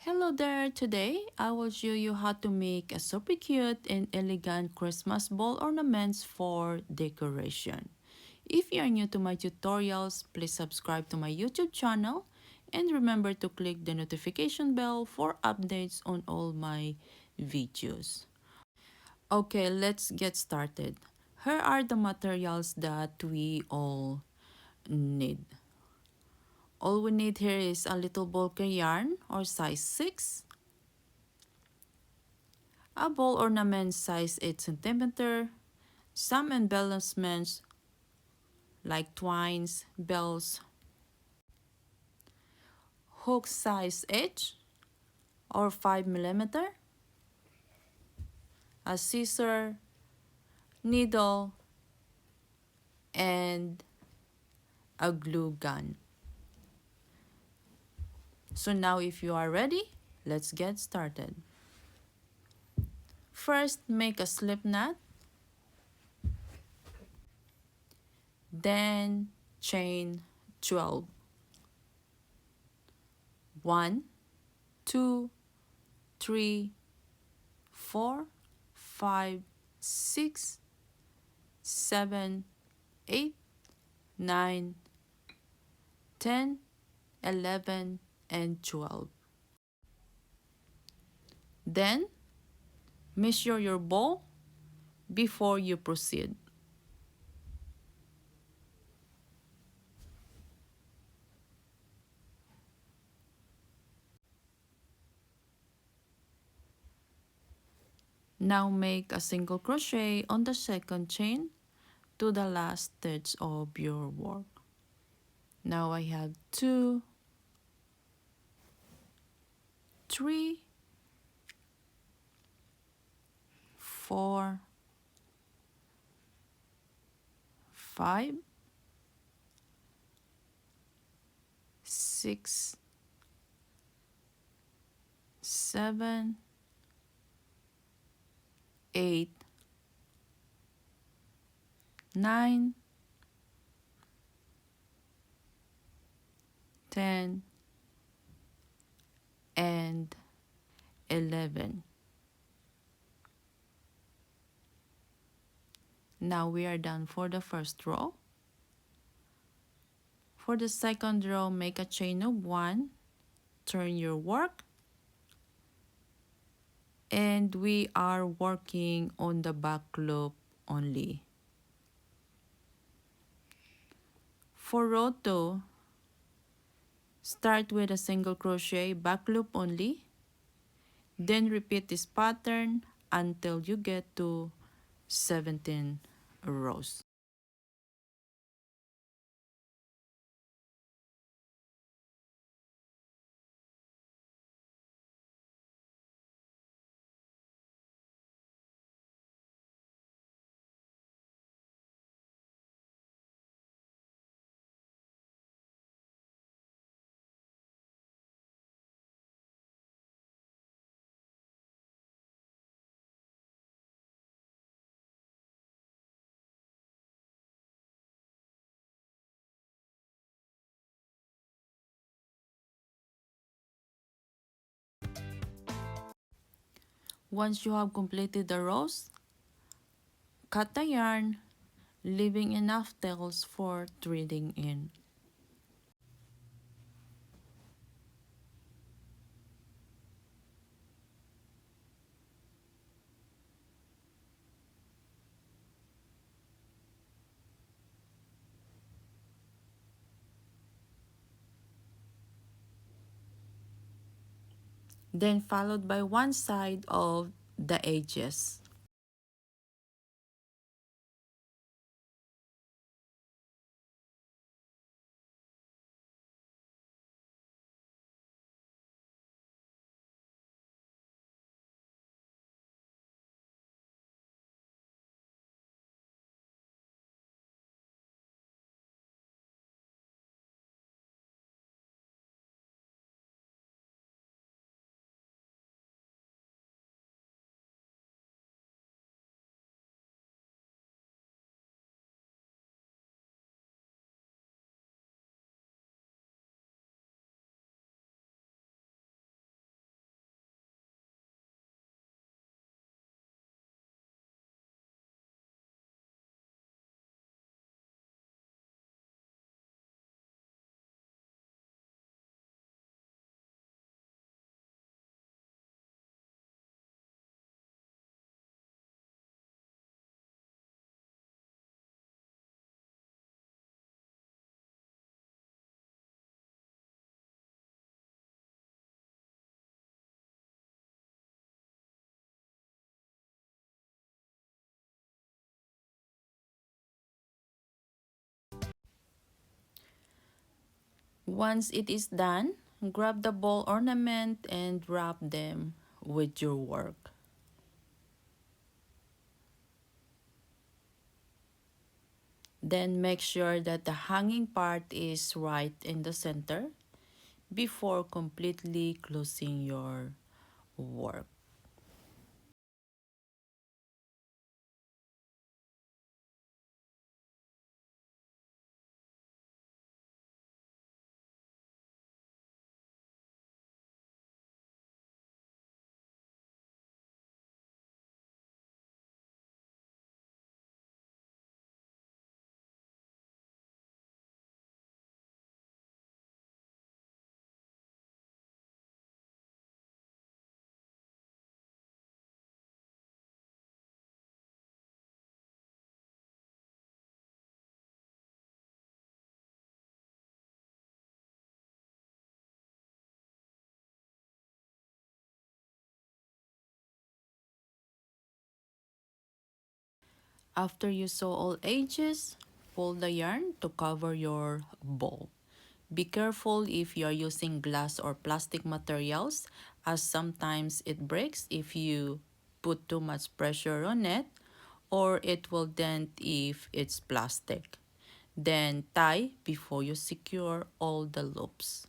Hello there, today I will show you how to make a super cute and elegant Christmas ball ornaments for decoration. If you are new to my tutorials, please subscribe to my YouTube channel and remember to click the notification bell for updates on all my videos. Okay, let's get started. Here are the materials that we all need. All we need here is a little bulky yarn or size 6, a ball ornament size 8 cm, some embellishments like twines, bells, hook size H or 5 mm, a scissor, needle, and a glue gun. So now if you are ready, let's get started. First, make a slip knot, then chain 12. 1, 2, 3, 4, 5, 6, 7, 8, 9, 10, 11, and 12. Then, measure your ball before you proceed. Now make a single crochet on the second chain to the last stitch of your work. Now I have 2, 3, 4, 5, 6, 7, 8, 9, 10, and 11. Now we are done for the first row. For the second row, make a chain of 1, turn your work, and we are working on the back loop only. For row 2, start with a single crochet back loop only, then repeat this pattern until you get to 17 rows. Once you have completed the rows, cut the yarn, leaving enough tails for threading in. Then followed by one side of the edges. Once it is done, grab the ball ornament and wrap them with your work. Then make sure that the hanging part is right in the center before completely closing your work. After you sew all edges, fold the yarn to cover your ball. Be careful if you are using glass or plastic materials, as sometimes it breaks if you put too much pressure on it, or it will dent if it's plastic. Then tie before you secure all the loops.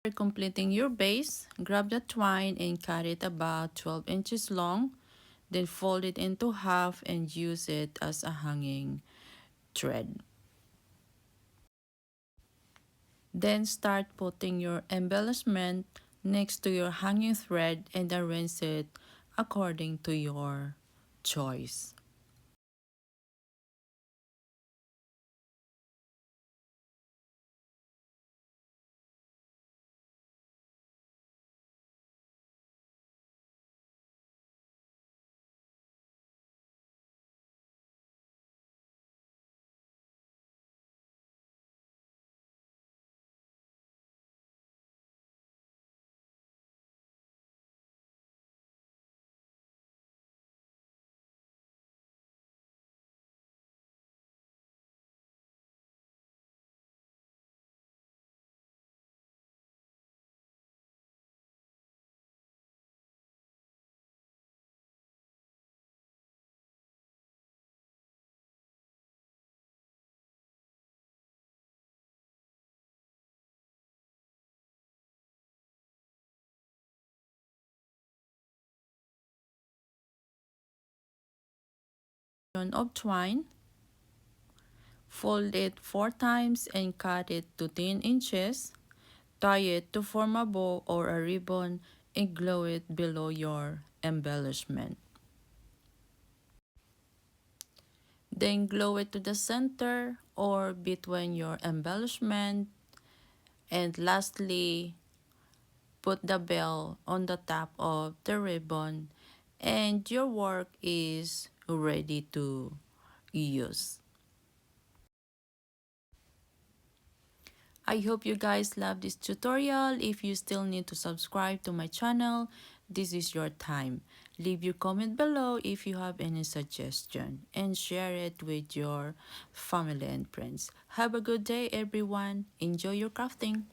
After completing your base, grab the twine and cut it about 12 inches long, then fold it into half and use it as a hanging thread. Then start putting your embellishment next to your hanging thread and arrange it according to your choice. Of twine, fold it 4 times and cut it to 10 inches. Tie it to form a bow or a ribbon and glue it below your embellishment. Then glue it to the center or between your embellishment. And lastly, put the bell on the top of the ribbon and your work is ready to use. I hope you guys love this tutorial. If you still need to subscribe to my channel, this is your time. Leave your comment below if you have any suggestion and share it with your family and friends. Have a good day everyone. Enjoy your crafting.